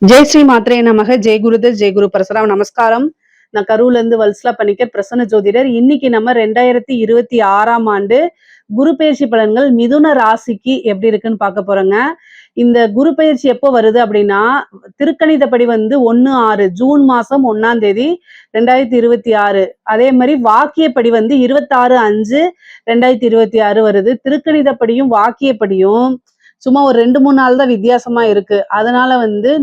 ஜெய் ஸ்ரீ மாத்ரே நமக. ஜெய் குருதர், ஜெய் குரு பரசுராம். நமஸ்காரம். நான் கரூர்ல இருந்து வல்சலா பணிக்கர், பிரசன்ன ஜோதிடர். இன்னைக்கு நம்ம 2026ஆம் ஆண்டு குரு பயிற்சி பலன்கள் மிதுன ராசிக்கு எப்படி இருக்குன்னு பார்க்க போறோங்க. இந்த குரு பயிற்சி எப்போ வருது அப்படின்னா, திருக்கணிதப்படி 1/6 ஜூன் மாசம் 1ஆம் தேதி 2026. அதே மாதிரி வாக்கியப்படி 26/5/2026 வருது. திருக்கணிதப்படியும் வாக்கியப்படியும் சும்மா ஒரு 2-3 நாள் தான் வித்தியாசமா இருக்கு. அதனால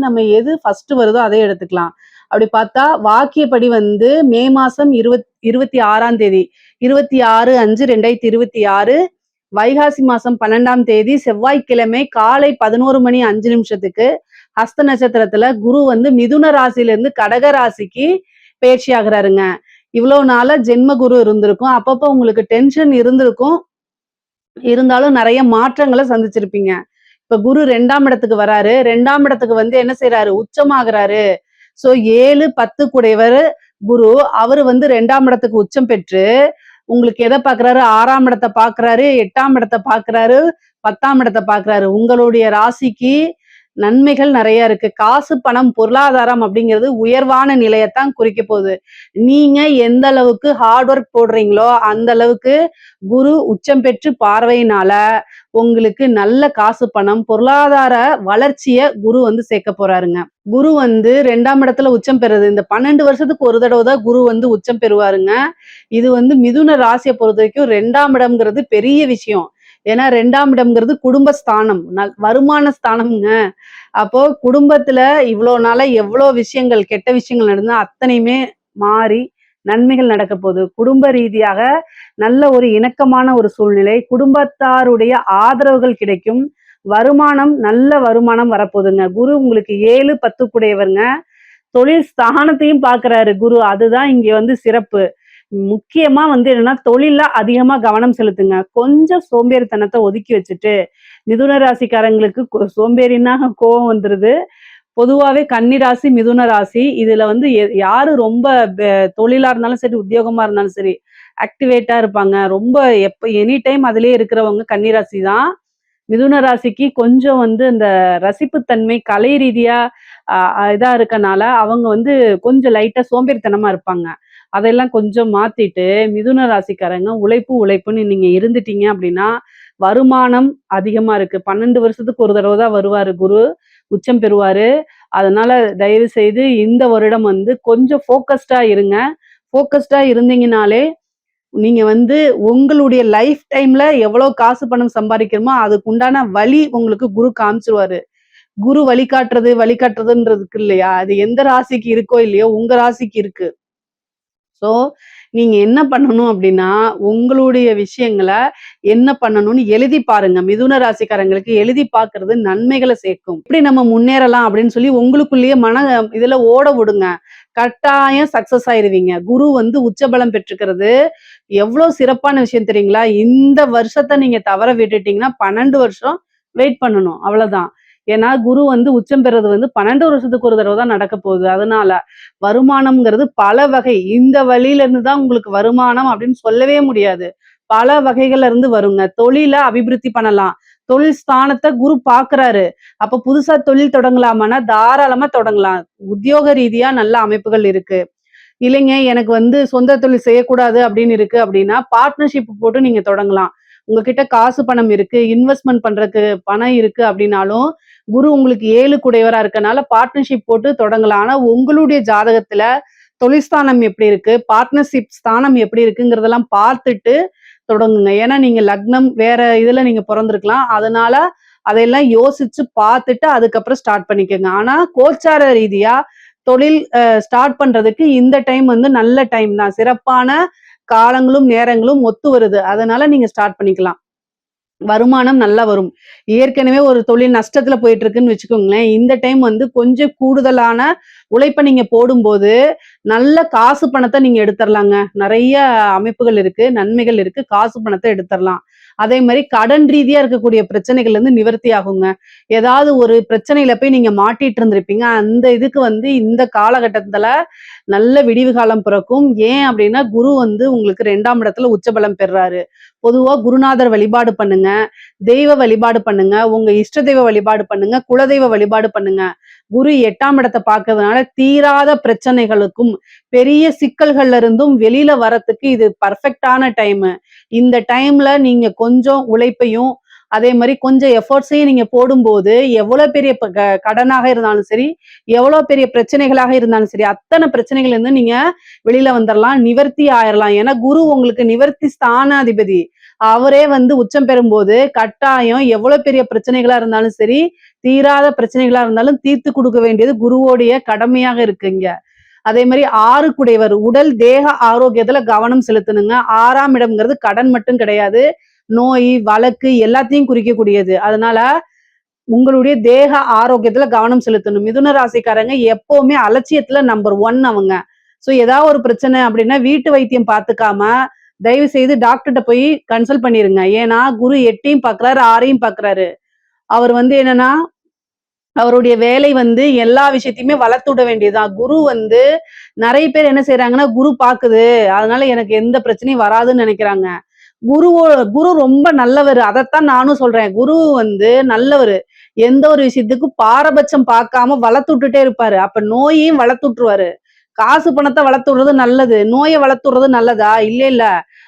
நம்ம எது ஃபர்ஸ்ட் வருதோ அதை எடுத்துக்கலாம். அப்படி பார்த்தா வாக்கியப்படி மே மாசம் 26ஆம் தேதி 26/5/2026 வைகாசி மாசம் 12ஆம் தேதி செவ்வாய்க்கிழமை காலை 11:05 ஹஸ்த நட்சத்திரத்துல குரு மிதுன ராசியில இருந்து கடக ராசிக்கு பயிற்சி ஆகுறாருங்க. இவ்வளவு நாளா ஜென்ம குரு இருந்திருக்கும். அப்பப்போ உங்களுக்கு டென்ஷன் இருந்திருக்கும். இருந்தாலும் நிறைய மாற்றங்களை சந்திச்சிருப்பீங்க. இப்ப குரு 2ஆம் இடத்துக்கு வராரு. 2ஆம் இடத்துக்கு என்ன செய்யறாரு? உச்சமாகறாரு. சோ 7-10 கூடையவர் குரு. அவரு 2ஆம் இடத்துக்கு உச்சம் பெற்று உங்களுக்கு எதை பாக்குறாரு? 6ஆம் இடத்தை பாக்குறாரு, 8ஆம் இடத்தை பாக்குறாரு, 10ஆம் இடத்தை பாக்குறாரு. உங்களுடைய ராசிக்கு நன்மைகள் நிறைய இருக்கு. காசு பணம் பொருளாதாரம் அப்படிங்கிறது உயர்வான நிலையத்தான் குறிக்க போகுது. நீங்க எந்த அளவுக்கு ஹார்ட் ஒர்க் போடுறீங்களோ அந்த அளவுக்கு குரு உச்சம் பெற்று பார்வையினால உங்களுக்கு நல்ல காசு பணம் பொருளாதார வளர்ச்சிய குரு சேர்க்க போறாருங்க. குரு 2ஆம் இடத்துல உச்சம் பெறுது. இந்த 12 வருஷத்துக்கு ஒரு தடவை தான் குரு உச்சம் பெறுவாருங்க. இது மிதுன ராசியை பொறுத்த வரைக்கும் 2ஆம் இடம்ங்கிறது பெரிய விஷயம். ஏன்னா 2ஆம் இடம்ங்கிறது குடும்பஸ்தானம், வருமான ஸ்தானம்ங்க. அப்போ குடும்பத்துல இவ்வளவு நாளா எவ்வளவு விஷயங்கள், கெட்ட விஷயங்கள் நடந்தா அத்தனையுமே மாறி நன்மைகள் நடக்க போகுது. குடும்ப ரீதியாக நல்ல ஒரு இணக்கமான ஒரு சூழ்நிலை, குடும்பத்தாருடைய ஆதரவுகள் கிடைக்கும், வருமானம் நல்ல வருமானம் வரப்போகுதுங்க. குரு உங்களுக்கு 7-10 கூடையவருங்க. தொழில் ஸ்தானத்தையும் பாக்குறாரு குரு. அதுதான் இங்க சிறப்பு. முக்கியமா என்னன்னா தொழில அதிகமா கவனம் செலுத்துங்க. கொஞ்சம் சோம்பேறித்தனத்தை ஒதுக்கி வச்சுட்டு, மிதுன ராசிக்காரங்களுக்கு சோம்பேறினா கோபம் வந்துருது. பொதுவாவே கன்னி ராசி, மிதுன ராசி இதுல யாரு ரொம்ப தொழிலா இருந்தாலும் சரி, உத்தியோகமா இருந்தாலும் சரி ஆக்டிவேட்டா இருப்பாங்க. ரொம்ப எனி டைம் அதுலயே இருக்கிறவங்க கன்னி ராசி தான். மிதுன ராசிக்கு கொஞ்சம் இந்த ரசிப்புத்தன்மை கலை ரீதியா இதா இருக்கனால அவங்க கொஞ்சம் லைட்டா சோம்பேறித்தனமா இருப்பாங்க. அதெல்லாம் கொஞ்சம் மாத்திட்டு மிதுன ராசிக்காரங்க உழைப்பு உழைப்புன்னு நீங்க இருந்துட்டீங்க அப்படின்னா வருமானம் அதிகமா இருக்கு. 12 வருஷத்துக்கு ஒரு தடவை தான் வருவாரு குரு, உச்சம் பெறுவாரு. அதனால தயவு செய்து இந்த வருடம் கொஞ்சம் ஃபோக்கஸ்டா இருங்க. ஃபோக்கஸ்டா இருந்தீங்கனாலே நீங்க உங்களுடைய லைஃப் டைம்ல எவ்வளவு காசு பணம் சம்பாதிக்கிறோமோ அதுக்கு உண்டான வழி உங்களுக்கு குரு காமிச்சிருவாரு. குரு வழிகாட்டுறதுன்றதுக்கு இல்லையா, அது எந்த ராசிக்கு இருக்கோ இல்லையோ உங்க ராசிக்கு இருக்கு. சோ நீங்க என்ன பண்ணணும் அப்படின்னா, உங்களுடைய விஷயங்களை என்ன பண்ணணும்னு எழுதி பாருங்க. மிதுன ராசிக்காரங்களுக்கு எழுதி பார்க்கிறது நன்மைகளை சேர்க்கும். எப்படி நம்ம முன்னேறலாம் அப்படின்னு சொல்லி உங்களுக்குள்ளேயே இதுல ஓட விடுங்க. கட்டாயம் சக்சஸ் ஆயிருவீங்க. குரு உச்சபலம் பெற்றுக்கிறது எவ்வளவு சிறப்பான விஷயம் தெரியுங்களா? இந்த வருஷத்தை நீங்க தவற விட்டுட்டீங்கன்னா 12 வருஷம் வெயிட் பண்ணணும். அவ்வளவுதான். ஏன்னா குரு உச்சம் பெறது 12 வருஷத்துக்கு ஒரு தடவை தான் நடக்க போகுது. அதனால வருமானம்ங்கிறது பல வகை. இந்த வழியில இருந்து தான் உங்களுக்கு வருமானம் அப்படின்னு சொல்லவே முடியாது. பல வகைகள்ல இருந்து வருங்க. தொழில அபிவிருத்தி பண்ணலாம். தொழில் ஸ்தானத்தை குரு பாக்குறாரு. அப்ப புதுசா தொழில் தொடங்கலாமான்னா தாராளமா தொடங்கலாம். உத்தியோக ரீதியா நல்ல அமைப்புகள் இருக்கு. இல்லைங்க எனக்கு சொந்த தொழில் செய்யக்கூடாது அப்படின்னு இருக்கு அப்படின்னா பார்ட்னர்ஷிப் போட்டு நீங்க தொடங்கலாம். உங்ககிட்ட காசு பணம் இருக்கு, இன்வெஸ்ட்மெண்ட் பண்றதுக்கு பணம் இருக்கு அப்படின்னாலும் குரு உங்களுக்கு 7 கூடையவரா இருக்கனால பார்ட்னர்ஷிப் போட்டு தொடங்கலாம். ஆனா உங்களுடைய ஜாதகத்துல தொழில்ஸ்தானம் எப்படி இருக்கு, பார்ட்னர்ஷிப் ஸ்தானம் எப்படி இருக்குங்கிறதெல்லாம் பார்த்துட்டு தொடங்குங்க. ஏன்னா நீங்க லக்னம் வேற இதுல நீங்க பிறந்திருக்கலாம். அதனால அதையெல்லாம் யோசிச்சு பார்த்துட்டு அதுக்கப்புறம் ஸ்டார்ட் பண்ணிக்கோங்க. ஆனா கோச்சார ரீதியா தொழில் ஸ்டார்ட் பண்றதுக்கு இந்த டைம் நல்ல டைம் தான். சிறப்பான காலங்களும் நேரங்களும் ஒத்து வருது. அதனால நீங்க ஸ்டார்ட் பண்ணிக்கலாம். வருமானம் நல்லா வரும். ஏற்கனவே ஒரு தொழில் நஷ்டத்துல போயிட்டு இருக்குன்னு வச்சுக்கோங்களேன். இந்த டைம் கொஞ்சம் கூடுதலான உழைப்ப நீங்க போடும்போது நல்ல காசு பணத்தை நீங்க எடுத்துடலாங்க. நிறைய அமைப்புகள் இருக்கு, நன்மைகள் இருக்கு. காசு பணத்தை எடுத்துடலாம். அதே மாதிரி கடன் ரீதியா இருக்கக்கூடிய பிரச்சனைகள் நிவர்த்தி ஆகுங்க. ஏதாவது ஒரு பிரச்சனையில போய் நீங்க மாட்டிட்டு இருந்திருப்பீங்க. அந்த இதுக்கு இந்த காலகட்டத்துல நல்ல விடிவு காலம் பிறக்கும். ஏன் அப்படின்னா குரு உங்களுக்கு 2ஆம் இடத்துல உச்சபலம் பெறாரு. பொதுவா குருநாதர் வழிபாடு பண்ணுங்க, தெய்வ வழிபாடு பண்ணுங்க, உங்க இஷ்ட தெய்வ வழிபாடு பண்ணுங்க, குலதெய்வ வழிபாடு பண்ணுங்க. குரு 8ஆம் இடத்தை பார்க்கறதுனால தீராத பிரச்சனைகளுக்கும் பெரிய சிக்கல்கள்ல இருந்தும் வெளியில வரத்துக்கு இது பர்ஃபெக்டான டைம். இந்த டைம்ல நீங்க கொஞ்சம் உழைப்பையும் அதே மாதிரி கொஞ்சம் எஃபர்ட்ஸையும் நீங்க போடும்போது எவ்வளவு பெரிய கடனாக இருந்தாலும் சரி, எவ்வளவு பெரிய பிரச்சனைகளாக இருந்தாலும் சரி, அத்தனை பிரச்சனைகள் இருந்து நீங்க வெளியில வந்துடலாம், நிவர்த்தி ஆயிரலாம். ஏன்னா குரு உங்களுக்கு நிவர்த்தி ஸ்தானாதிபதி. அவரே வந்து உச்சம் பெறும்போது கட்டாயம் எவ்வளவு பெரிய பிரச்சனைகளா இருந்தாலும் சரி, தீராத பிரச்சனைகளா இருந்தாலும் தீர்த்து கொடுக்க வேண்டியது குருவோடைய கடமையாக இருக்குங்க. அதே மாதிரி 6 குடையவர் உடல் தேக ஆரோக்கியத்துல கவனம் செலுத்தணுங்க. 6ஆம் இடம்ங்கிறது கடன் மட்டும் கிடையாது, நோய் வழக்கு எல்லாத்தையும் குறிக்கக்கூடியது. அதனால உங்களுடைய தேக ஆரோக்கியத்துல கவனம் செலுத்தணும். மிதுன ராசிக்காரங்க எப்பவுமே அலட்சியத்துல நம்பர் 1 அவங்க. சோ ஏதாவது ஒரு பிரச்சனை அப்படின்னா வீட்டு வைத்தியம் பார்த்துக்காம தயவு செய்து டாக்டர்கிட்ட போய் கன்சல்ட் பண்ணிருங்க. ஏன்னா குரு 8ஐயும் பாக்குறாரு, 6ஐயும் பாக்குறாரு. அவர் வந்து என்னன்னா அவருடைய வேலை வந்து எல்லா விஷயத்தையுமே வளர்த்து விட வேண்டியதுதான். குரு வந்து நிறைய பேர் என்ன செய்யறாங்கன்னா, குரு பாக்குது அதனால எனக்கு எந்த பிரச்சனையும் வராதுன்னு நினைக்கிறாங்க. குரு ரொம்ப நல்லவரு. அதைத்தான் நானும் சொல்றேன். குரு வந்து நல்லவரு. எந்த ஒரு விஷயத்துக்கும் பாரபட்சம் பார்க்காம வளர்த்து விட்டுட்டே இருப்பாரு. அப்ப நோயையும் வளர்த்து விட்டுருவாரு. காசு பணத்தை வளர்த்து விடுறது நல்லது, நோயை வளர்த்து விடுறது நல்லதா? இல்ல இல்ல.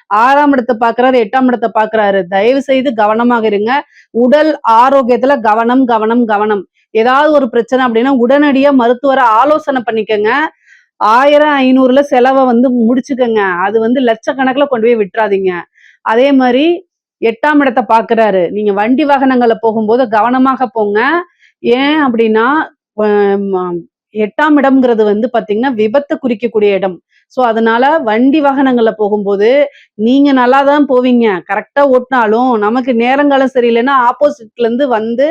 6ஆம் இடத்தை பாக்குறாரு, 8ஆம் இடத்தை பாக்குறாரு. தயவு செய்து கவனமாக இருங்க. உடல் ஆரோக்கியத்துல கவனம் கவனம் கவனம். ஏதாவது ஒரு பிரச்சனை அப்படின்னா உடனடியா மருத்துவரை ஆலோசனை பண்ணிக்கங்க. 1000 500ல செலவை வந்து முடிச்சுக்கங்க. அது வந்து லட்சக்கணக்குல கொண்டு போய் விட்டுறாதீங்க. அதே மாதிரி 8ஆம் இடத்தை பாக்குறாரு. நீங்க வண்டி வாகனங்கள்ல போகும்போது கவனமாக போங்க. ஏன் அப்படின்னா 8ஆம் இடம்ங்கிறது வந்து பாத்தீங்கன்னா விபத்தை குறிக்கக்கூடிய இடம். சோ அதனால வண்டி வாகனங்கள்ல போகும்போது நீங்க நல்லாதான் போவீங்க, கரெக்டா ஓட்டினாலும் நமக்கு நேரங்காலம் சரியில்லைன்னா ஆப்போசிட்ல இருந்து வந்து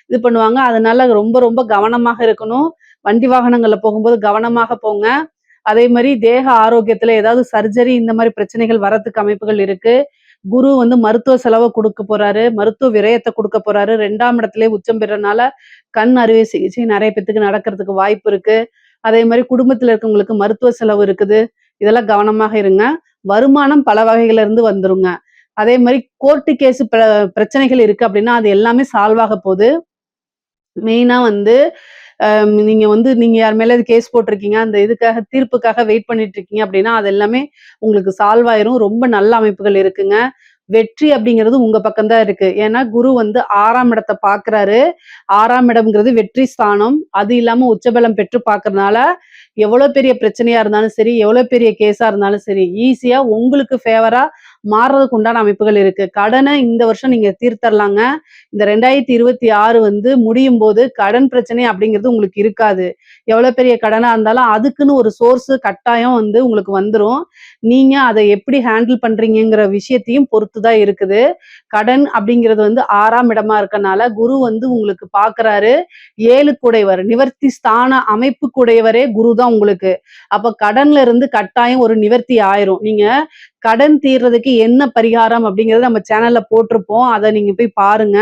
இது பண்ணுவாங்க. அதனால ரொம்ப ரொம்ப கவனமாக இருக்கணும். வண்டி வாகனங்கள்ல போகும்போது கவனமாக போங்க. அதே மாதிரி தேக ஆரோக்கியத்துல ஏதாவது சர்ஜரி இந்த மாதிரி பிரச்சனைகள் வரத்துக்கு அமைப்புகள் இருக்கு. குரு வந்து மருத்துவ செலவை கொடுக்க போறாரு, மருத்துவ விரயத்தை கொடுக்க போறாரு. 2ஆம் இடத்திலே உச்சம் பெறனால கண் அறுவை சிகிச்சை நிறைய பேத்துக்கு நடக்கிறதுக்கு வாய்ப்பு இருக்கு. அதே மாதிரி குடும்பத்துல இருக்கவங்களுக்கு மருத்துவ செலவு இருக்குது. இதெல்லாம் கவனமாக இருங்க. வருமானம் பல வகையில இருந்து வந்துருங்க. அதே மாதிரி கோர்ட்டு கேஸ் பிரச்சனைகள் இருக்கு அப்படின்னா அது எல்லாமே சால்வ் ஆக போகுது. மெயினா வந்து நீங்க யார் மேல கேஸ் போட்டிருக்கீங்க, அந்த இதுக்காக தீர்ப்புக்காக வெயிட் பண்ணிட்டு இருக்கீங்க அப்படின்னா அது எல்லாமே உங்களுக்கு சால்வ் ஆயிரும். ரொம்ப நல்ல அமைப்புகள் இருக்குங்க. வெற்றி அப்படிங்கிறது உங்க பக்கம் தான் இருக்கு. ஏன்னா குரு வந்து 6ஆம் இடத்தை பாக்குறாரு. 6ஆம் இடம்ங்கிறது வெற்றி ஸ்தானம். அது இல்லாம உச்சபலம் பெற்று பாக்குறதுனால எவ்வளவு பெரிய பிரச்சனையா இருந்தாலும் சரி, எவ்வளவு பெரிய கேஸா இருந்தாலும் சரி, ஈஸியா உங்களுக்கு ஃபேவரா மாறுறதுக்கு உண்டான அமைப்புகள் இருக்கு. கடனை இந்த வருஷம் நீங்க தீர்த்தரலாங்க. இந்த 2026 வந்து முடியும் போது கடன் பிரச்சனை அப்படிங்கிறது உங்களுக்கு இருக்காது. எவ்வளவு பெரிய கடனா இருந்தாலும் அதுக்குன்னு ஒரு சோர்ஸ் கட்டாயம் வந்து உங்களுக்கு வந்துரும். நீங்க அதை எப்படி ஹேண்டில் பண்றீங்கங்கிற விஷயத்தையும் பொறுத்துதான் இருக்குது. கடன் அப்படிங்கிறது வந்து 6ஆம் இடமா இருக்கனால குரு வந்து உங்களுக்கு பாக்குறாரு. 7 கூடையவர் நிவர்த்தி ஸ்தான அமைப்பு கூடையவரே குரு தான் உங்களுக்கு. அப்ப கடன்ல இருந்து கட்டாயம் ஒரு நிவர்த்தி ஆயிரும். நீங்க கடன் தீர்றதுக்கு என்ன பரிகாரம் அப்படிங்கறத நம்ம சேனல்ல போட்டிருப்போம். அதை நீங்க போய் பாருங்க.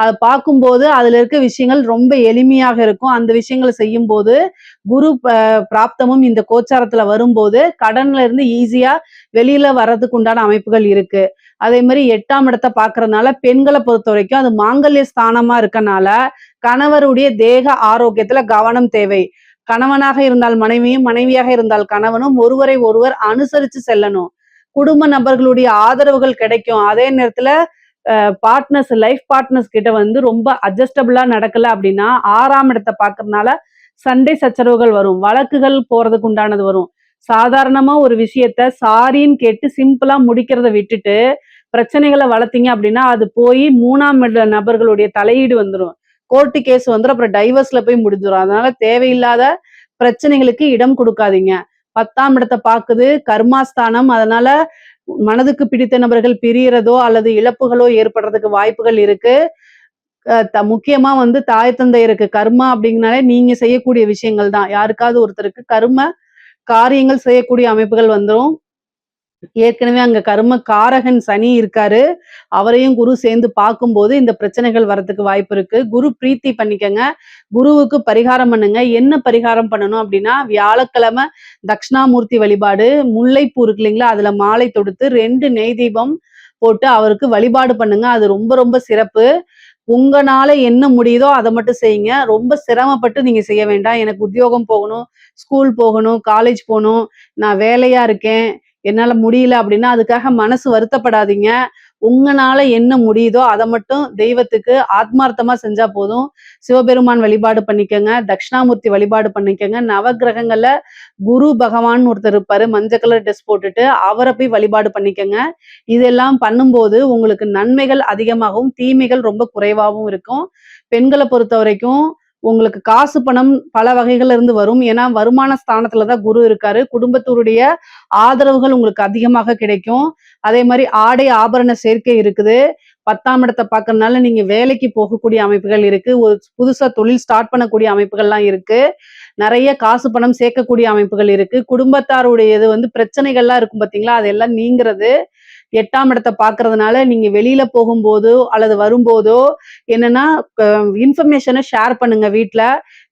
அதை பார்க்கும்போது அதுல இருக்க விஷயங்கள் ரொம்ப எளிமையாக இருக்கும். அந்த விஷயங்களை செய்யும் போது குரு பிராப்தமும் இந்த கோச்சாரத்துல வரும்போது கடன்ல இருந்து ஈஸியா வெளியில வர்றதுக்கு உண்டான அமைப்புகள் இருக்கு. அதே மாதிரி 8ஆம் இடத்தை பாக்குறதுனால பெண்களை பொறுத்த வரைக்கும் அது மாங்கல்ய ஸ்தானமா இருக்கனால கணவருடைய தேக ஆரோக்கியத்துல கவனம் தேவை. கணவனாக இருந்தால் மனைவியும், மனைவியாக இருந்தால் கணவனும் ஒருவரை ஒருவர் அனுசரிச்சு செல்லணும். குடும்ப நபர்களுடைய ஆதரவுகள் கிடைக்கும். அதே நேரத்துல லைஃப் பார்ட்னர்ஸ் கிட்ட வந்து ரொம்ப அட்ஜஸ்டபிளா நடக்கல அப்படின்னா 6ஆம் இடத்தை பாக்குறதுனால சண்டை சச்சரவுகள் வரும், வழக்குகள் போறதுக்கு உண்டானது வரும். சாதாரணமா ஒரு விஷயத்த சாரின்னு கேட்டு சிம்பிளா முடிக்கிறத விட்டுட்டு பிரச்சனைகளை வளர்த்தீங்க அப்படின்னா அது போய் 3ஆம் நபர்களுடைய தலையீடு வந்துடும், கோர்ட்டு கேஸ் வந்துடும், அப்புறம் டைவர்ஸ்ல போய் முடிஞ்சிடும். அதனால தேவையில்லாத பிரச்சனைகளுக்கு இடம் கொடுக்காதீங்க. 10ஆம் இடத்தை பாக்குது, கர்மாஸ்தானம். அதனால மனதுக்கு பிடித்த நபர்கள் பிரியறதோ அல்லது இழப்புகளோ ஏற்படுறதுக்கு வாய்ப்புகள் இருக்கு. முக்கியமா வந்து தாய் தந்தையருக்கு கர்மா அப்படிங்கனாலே நீங்க செய்யக்கூடிய விஷயங்கள் தான். யாருக்காவது ஒருத்தருக்கு கர்ம காரியங்கள் செய்யக்கூடிய அமைப்புகள் வந்துரும். ஏற்கனவே அங்க கர்ம காரகன் சனி இருக்காரு. அவரையும் குரு சேர்ந்து பார்க்கும்போது இந்த பிரச்சனைகள் வரதுக்கு வாய்ப்பு இருக்கு. குரு பிரீத்தி பண்ணிக்கங்க. குருவுக்கு பரிகாரம் பண்ணுங்க. என்ன பரிகாரம் பண்ணணும் அப்படின்னா, வியாழக்கிழமை தட்சிணாமூர்த்தி வழிபாடு, முல்லைப்பூ இருக்கு இல்லைங்களா, அதுல மாலை தொடுத்து 2 நெய் தீபம் போட்டு அவருக்கு வழிபாடு பண்ணுங்க. அது ரொம்ப ரொம்ப சிறப்பு. உங்கனால என்ன முடியுதோ அத மட்டும் செய்யுங்க. ரொம்ப சிரமப்பட்டு நீங்க செய்ய வேண்டாம். எனக்கு உத்தியோகம் போகணும், ஸ்கூல் போகணும், காலேஜ் போணும், நான் வேலையா இருக்கேன், என்னால முடியல அப்படின்னா, அதுக்காக மனசு வருத்தப்படாதீங்க. உங்கனால என்ன முடியுதோ அத மட்டும் தெய்வத்துக்கு ஆத்மார்த்தமா செஞ்சா போதும். சிவபெருமான் வழிபாடு பண்ணிக்கங்க, தட்சிணாமூர்த்தி வழிபாடு பண்ணிக்கங்க. நவக்கிரகங்கள்ல குரு பகவான்னு ஒருத்தர் இருப்பாரு. மஞ்சள் கலர் ட்ரெஸ் போட்டுட்டு, அவர போய் வழிபாடு பண்ணிக்கங்க. இதெல்லாம் பண்ணும்போது உங்களுக்கு நன்மைகள் அதிகமாகவும், தீமைகள் ரொம்ப குறைவாவும் இருக்கும். பெண்கள பொறுத்தவரைக்கும் உங்களுக்கு காசு, பணம் பல வகைகள்ல இருந்து வரும். ஏன்னா, வருமான ஸ்தானத்துல தான் குரு இருக்காரு. குடும்பத்தினுடைய ஆதரவுகள் உங்களுக்கு அதிகமாக கிடைக்கும். அதே மாரி ஆடை, ஆபரண சேர்க்கை இருக்குது. 10ஆம் இடத்த பார்க்கறனால நீங்க வேலைக்கு போகக்கூடிய அமைப்புகள் இருக்கு. ஒரு புதுசா தொழில் ஸ்டார்ட் பண்ணக்கூடிய அமைப்புகள்லாம் இருக்கு. நெறைய காசு, பணம் சேர்க்கக்கூடிய அமைப்புகள் இருக்கு. குடும்பத்தாருடையது வந்து பிரச்சனைகள்லாம் இருக்கும் பார்த்தீங்களா? அதெல்லாம் நீங்கிறது. 8ஆம் இடத்த பார்க்கறதுனால நீங்க வெளியில போகும்போதோ, அல்லது வரும்போதோ என்னன்னா, க இன்ஃபர்மேஷன ஷேர் பண்ணுங்க வீட்ல.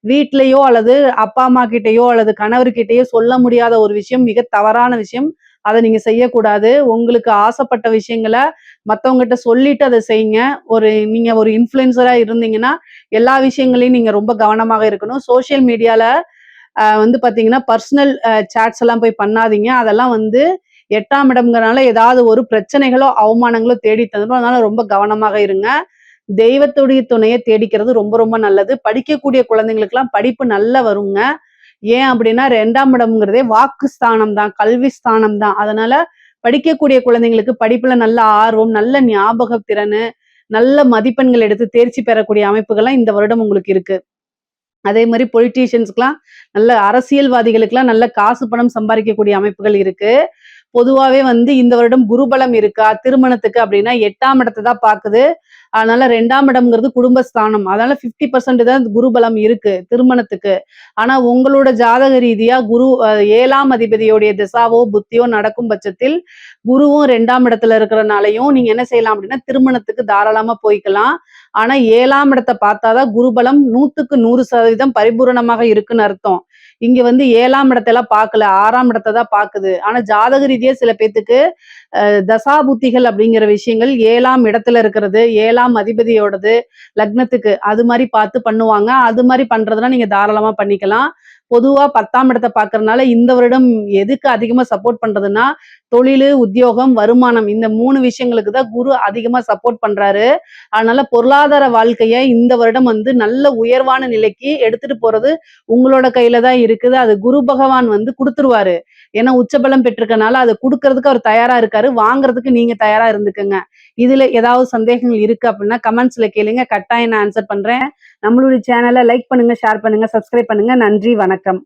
வீட்லயோ அல்லது அப்பா, அம்மா கிட்டயோ அல்லது கணவர்கிட்டயோ சொல்ல முடியாத ஒரு விஷயம் மிக தவறான விஷயம். அத நீங்க செய்யக்கூடாது. உங்களுக்கு ஆசைப்பட்ட விஷயங்கள மத்தவங்ககிட்ட சொல்லிட்டு அத செய்யுங்க. நீங்க ஒரு இன்ஃப்ளூயன்சரா இருந்தீங்கன்னா, எல்லா விஷயங்களையும் நீங்க ரொம்ப கவனமாக இருக்கணும். சோசியல் மீடியால வந்து பார்த்தீங்கன்னா, பர்சனல் சாட்ஸ் எல்லாம் போய் பண்ணாதீங்க. அதெல்லாம் வந்து 8ஆம் இடம்ங்கிறனால ஏதாவது ஒரு பிரச்சனைகளோ, அவமானங்களோ தேடி தந்துரும். அதனால ரொம்ப கவனமாக இருங்க. தெய்வத்துடைய துணைய தேடிக்கிறது ரொம்ப ரொம்ப நல்லது. படிக்கக்கூடிய குழந்தைங்களுக்கெல்லாம் படிப்பு நல்லா வருங்க. ஏன் அப்படின்னா 2ஆம் இடம்ங்கிறதே வாக்கு ஸ்தானம் தான், கல்வி ஸ்தானம் தான். அதனால படிக்கக்கூடிய குழந்தைங்களுக்கு படிப்புல நல்ல ஆர்வம், நல்ல ஞாபக திறனு, நல்ல மதிப்பெண்கள் எடுத்து தேர்ச்சி பெறக்கூடிய அமைப்புகள்லாம் இந்த வருடம் உங்களுக்கு இருக்கு. அதே மாரி பொலிட்டீஷியன்ஸ்க்குலாம் நல்ல அரசியல்வாதிகளுக்கெல்லாம் நல்ல காசு, பணம் சம்பாரிக்கக்கூடிய அமைப்புகள் இருக்கு. பொதுவாவே வந்து இந்த வருடம் குருபலம் இருக்கா? திருமணத்துக்கு அப்படின்னா 8ஆம் இடத்த தான் பாக்குது. அதனால 2ஆம் இடம்ங்கிறது குடும்பஸ்தானம். அதனால 50% தான் குருபலம் இருக்கு திருமணத்துக்கு. ஆனா உங்களோட ஜாதக ரீதியா குரு 7ஆம் அதிபதியோடைய திசாவோ, புத்தியோ நடக்கும் பட்சத்தில் குருவும் 2ஆம் இடத்துல இருக்கிறனாலயும் நீங்க என்ன செய்யலாம் அப்படின்னா, திருமணத்துக்கு தாராளமா போய்க்கலாம். ஆனா 7ஆம் இடத்த பார்த்தாதான் குருபலம் 100க்கு 100% பரிபூரணமாக இருக்குன்னு அர்த்தம். இங்க வந்து 7ஆம் இடத்தெல்லாம் பார்க்கல. 6ஆம் இடத்த தான் பார்க்குது. ஆனா ஜாதக ரீதியா சில பேத்துக்கு தசாபுத்திகள் அப்படிங்கிற விஷயங்கள் 7ஆம் இடத்துல இருக்கிறது, 7ஆம் அதிபதியோடது, லக்னத்துக்கு அது மாரி பார்த்து பண்ணுவாங்க. அது மாரி பண்றதுனா நீங்க தாராளமா பண்ணிக்கலாம். பொதுவா 10ஆம் இடத்த பார்க்கறனால இந்த வருடம் எதுக்கு அதிகமா சப்போர்ட் பண்றதுன்னா, தொழிலு, உத்தியோகம், வருமானம் இந்த 3 விஷயங்களுக்கு தான் குரு அதிகமா சப்போர்ட் பண்றாரு. அதனால பொருளாதார வாழ்க்கைய இந்த வருடம் வந்து நல்ல உயர்வான நிலைக்கு எடுத்துட்டு போறது உங்களோட கையில தான் இருக்குது. அது குரு பகவான் வந்து குடுத்துருவாரு. ஏன்னா உச்சபலம் பெற்றிருக்கனால அத குடுக்கறதுக்கு அவர் தயாரா இருக்காரு. வாங்குறதுக்கு நீங்க தயாரா இருந்துக்கங்க. இதுல ஏதாவது சந்தேகங்கள் இருக்கு அப்படின்னா கமெண்ட்ஸ்ல கேளுங்க. கட்டாயம் நான் ஆன்சர் பண்றேன். நம்மளுடைய சேனல லைக் பண்ணுங்க, ஷேர் பண்ணுங்க, சப்ஸ்கிரைப் பண்ணுங்க. நன்றி, வணக்கம்.